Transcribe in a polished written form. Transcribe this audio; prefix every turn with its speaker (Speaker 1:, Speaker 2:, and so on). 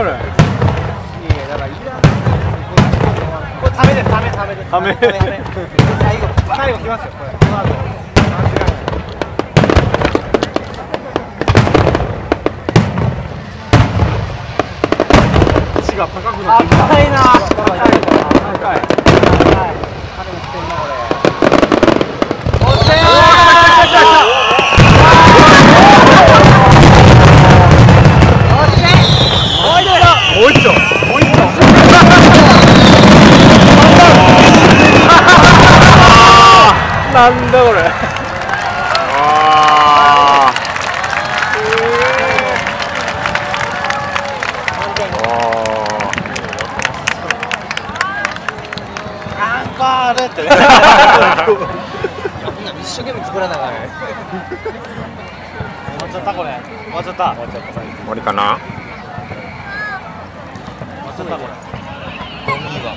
Speaker 1: れ。いやだからいらない。これためでためためで。ため。最後来ますよこれ。この後間違いない。が高くなってきた。高いな。高い。高い。高い。もう一丁。なんだこれ。あれってね。一生懸命作らながらね。終わっちゃったこれ。終わっちゃった。終わりかな。終わっちゃったこれ。ゴミは。